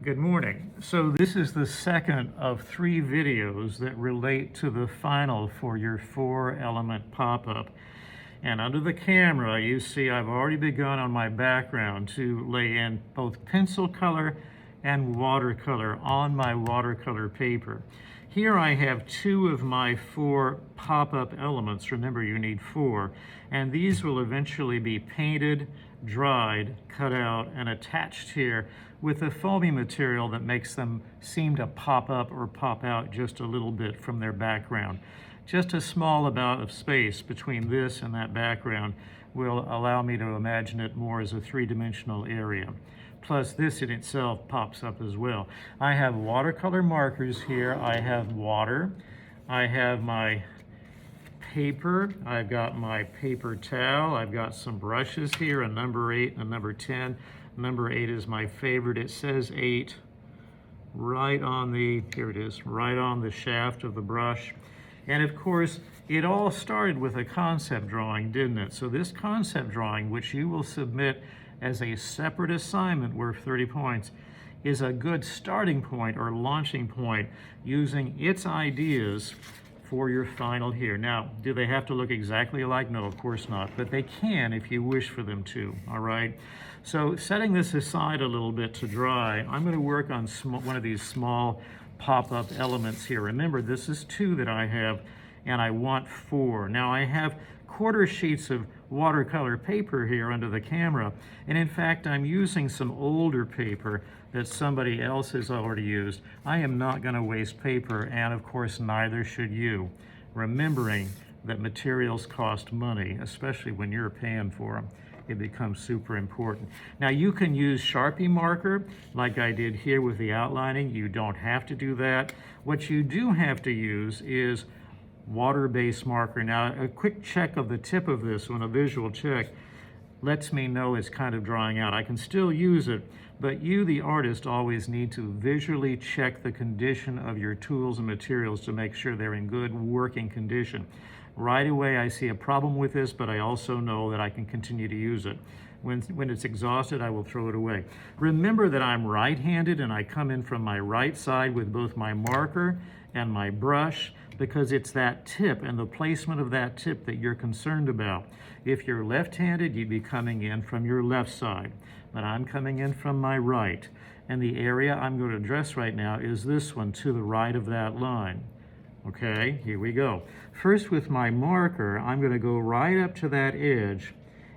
Good morning. So this is the second of 3 videos that relate to the final for your 4-element pop-up. And under the camera, you see I've already begun on my background to lay in both pencil color and watercolor on my watercolor paper. Here I have 2 of my 4 pop-up elements. Remember, you need 4. And these will eventually be painted, dried, cut out, and attached here with a foamy material that makes them seem to pop up or pop out just a little bit from their background. Just a small amount of space between this and that background will allow me to imagine it more as a 3-dimensional area. Plus, this in itself pops up as well. I have watercolor markers here. I have water. I have my paper. I've got my paper towel. I've got some brushes here, a number 8 and a number 10. Number 8 is my favorite. It says 8 right on the, here it is, right on the shaft of the brush. And of course, it all started with a concept drawing, didn't it? So this concept drawing, which you will submit as a separate assignment worth 30 points, is a good starting point or launching point using its ideas for your final here. Now, do they have to look exactly alike? No, of course not, but they can if you wish for them to, all right? So setting this aside a little bit to dry, I'm gonna work on one of these small pop-up elements here. Remember, this is 2 that I have, and I want 4. Now, I have quarter sheets of watercolor paper here under the camera, and in fact, I'm using some older paper that somebody else has already used. I am not going to waste paper, and of course, neither should you. Remembering that materials cost money, especially when you're paying for them. It becomes super important. Now, you can use Sharpie marker like I did here with the outlining. You don't have to do that. What you do have to use is water-based marker. Now, a quick check of the tip of this one, a visual check, lets me know it's kind of drying out. I can still use it, but you, the artist, always need to visually check the condition of your tools and materials to make sure they're in good working condition. Right away, I see a problem with this, but I also know that I can continue to use it. When it's exhausted, I will throw it away. Remember that I'm right-handed and I come in from my right side with both my marker and my brush, because it's that tip and the placement of that tip that you're concerned about. If you're left-handed, you'd be coming in from your left side, but I'm coming in from my right. And the area I'm going to address right now is this one to the right of that line. Okay, here we go. First, with my marker, I'm going to go right up to that edge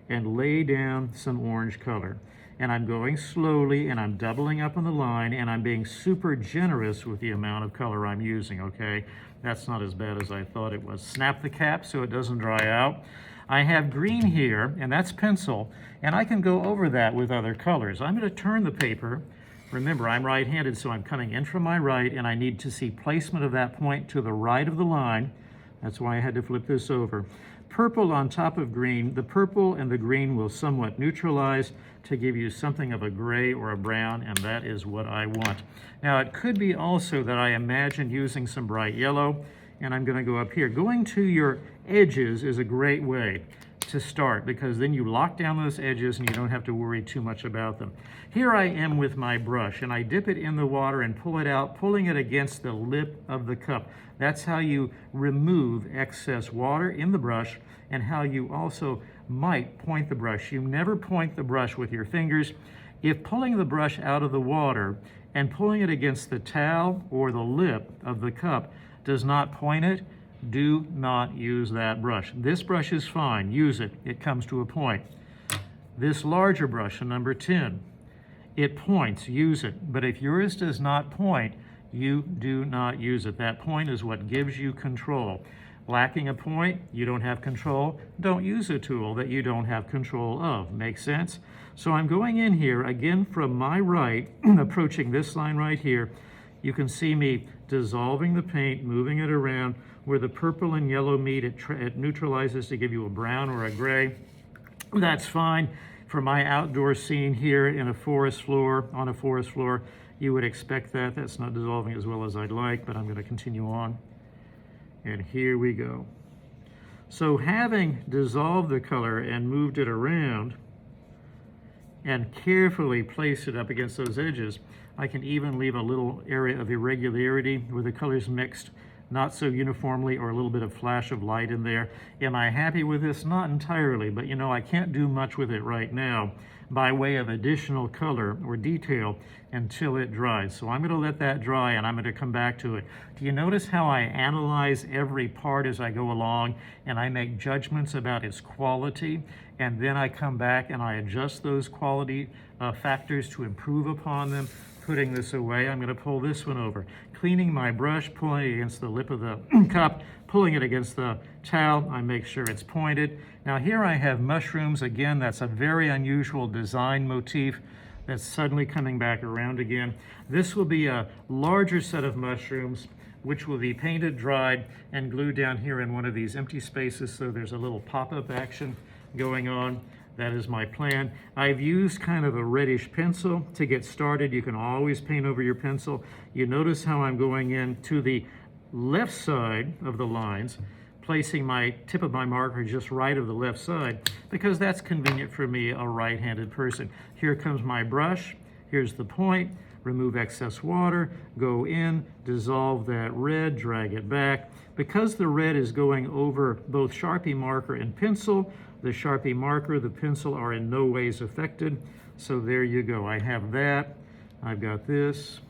and lay down some orange color. And I'm going slowly, and I'm doubling up on the line, and I'm being super generous with the amount of color I'm using, okay? That's not as bad as I thought it was. Snap the cap so it doesn't dry out. I have green here, and that's pencil, and I can go over that with other colors. I'm going to turn the paper. Remember, I'm right-handed, so I'm coming in from my right, and I need to see placement of that point to the right of the line. That's why I had to flip this over. Purple on top of green. The purple and the green will somewhat neutralize to give you something of a gray or a brown, and that is what I want. Now, it could be also that I imagine using some bright yellow, and I'm going to go up here. Going to your edges is a great way to start, because then you lock down those edges and you don't have to worry too much about them. Here I am with my brush, and I dip it in the water and pull it out, pulling it against the lip of the cup. That's how you remove excess water in the brush, and how you also might point the brush. You never point the brush with your fingers. If pulling the brush out of the water and pulling it against the towel or the lip of the cup does not point it, do not use that brush. This brush is fine, use it. It comes to a point. This larger brush, a number 10, it points, use it. But if yours does not point, you do not use it. That point is what gives you control. Lacking a point, you don't have control. Don't use a tool that you don't have control of. Make sense? So I'm going in here, again from my right, approaching this line right here. You can see me dissolving the paint, moving it around. Where the purple and yellow meet, it neutralizes to give you a brown or a gray. That's fine. For my outdoor scene here in a forest floor, on a forest floor, you would expect that. That's not dissolving as well as I'd like, but I'm going to continue on. And here we go. So having dissolved the color and moved it around, and carefully place it up against those edges. I can even leave a little area of irregularity where the colors mixed not so uniformly, or a little bit of flash of light in there. Am I happy with this? Not entirely, but you know, I can't do much with it right now by way of additional color or detail until it dries. So I'm going to let that dry and I'm going to come back to it. Do you notice how I analyze every part as I go along and I make judgments about its quality, and then I come back and I adjust those quality factors to improve upon them? Putting this away, I'm going to pull this one over. Cleaning my brush, pulling it against the lip of the cup, pulling it against the towel. I make sure it's pointed. Now here I have mushrooms. Again, that's a very unusual design motif that's suddenly coming back around again. This will be a larger set of mushrooms, which will be painted, dried, and glued down here in one of these empty spaces, so there's a little pop-up action going on. That is my plan. I've used kind of a reddish pencil to get started. You can always paint over your pencil. You notice how I'm going in to the left side of the lines, placing my tip of my marker just right of the left side, because that's convenient for me, a right-handed person. Here comes my brush. Here's the point. Remove excess water, go in, dissolve that red, drag it back. Because the red is going over both Sharpie marker and pencil, the Sharpie marker, the pencil are in no ways affected. So there you go. I have that. I've got this.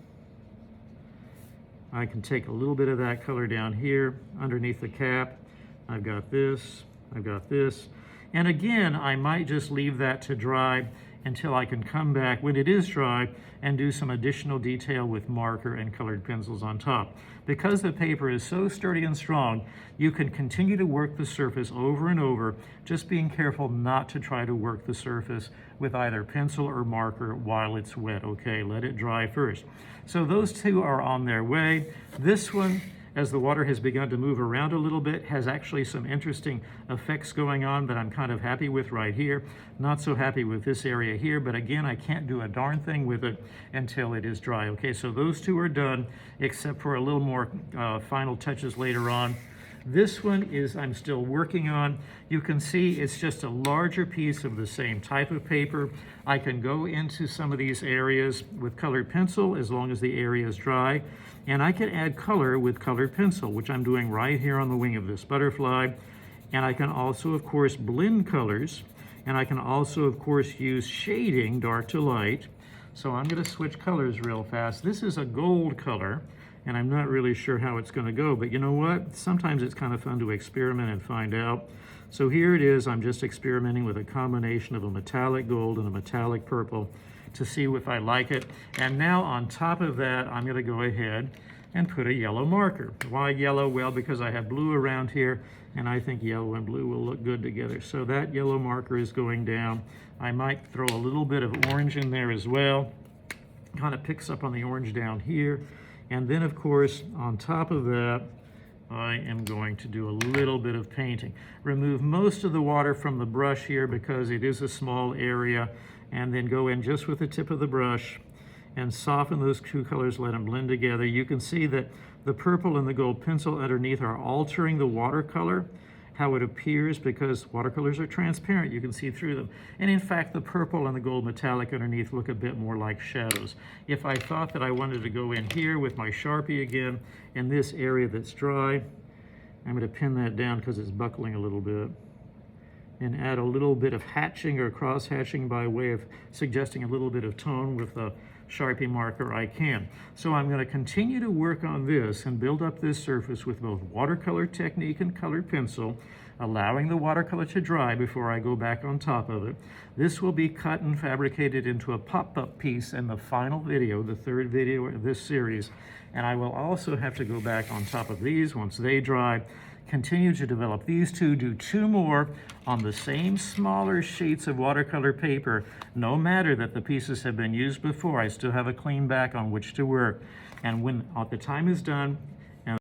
I can take a little bit of that color down here underneath the cap. I've got this. I've got this. And again, I might just leave that to dry until I can come back when it is dry and do some additional detail with marker and colored pencils on top. Because the paper is so sturdy and strong, you can continue to work the surface over and over, just being careful not to try to work the surface with either pencil or marker while it's wet. Okay, let it dry first. So those two are on their way. This one, as the water has begun to move around a little bit, has actually some interesting effects going on that I'm kind of happy with right here. Not so happy with this area here, but again, I can't do a darn thing with it until it is dry. Okay, so those two are done, except for a little more final touches later on. This one is I'm still working on. You can see it's just a larger piece of the same type of paper. I can go into some of these areas with colored pencil as long as the area is dry. And I can add color with colored pencil, which I'm doing right here on the wing of this butterfly. And I can also, of course, blend colors. And I can also, of course, use shading, dark to light. So I'm going to switch colors real fast. This is a gold color, and I'm not really sure how it's going to go. But you know what? Sometimes it's kind of fun to experiment and find out. So here it is. I'm just experimenting with a combination of a metallic gold and a metallic purple to see if I like it. And now on top of that, I'm going to go ahead and put a yellow marker. Why yellow? Well, because I have blue around here, and I think yellow and blue will look good together. So that yellow marker is going down. I might throw a little bit of orange in there as well. Kind of picks up on the orange down here. And then, of course, on top of that, I am going to do a little bit of painting. Remove most of the water from the brush here because it is a small area, and then go in just with the tip of the brush and soften those two colors, let them blend together. You can see that the purple and the gold pencil underneath are altering the watercolor, how it appears, because watercolors are transparent. You can see through them. And in fact, the purple and the gold metallic underneath look a bit more like shadows. If I thought that I wanted to go in here with my Sharpie again, in this area that's dry, I'm going to pin that down because it's buckling a little bit, and add a little bit of hatching or cross hatching by way of suggesting a little bit of tone with the Sharpie marker I can. So I'm going to continue to work on this and build up this surface with both watercolor technique and colored pencil, allowing the watercolor to dry before I go back on top of it. This will be cut and fabricated into a pop-up piece in the final video, the third video of this series. And I will also have to go back on top of these once they dry, continue to develop these two, do two more on the same smaller sheets of watercolor paper. No matter that the pieces have been used before, I still have a clean back on which to work. And when the time is done,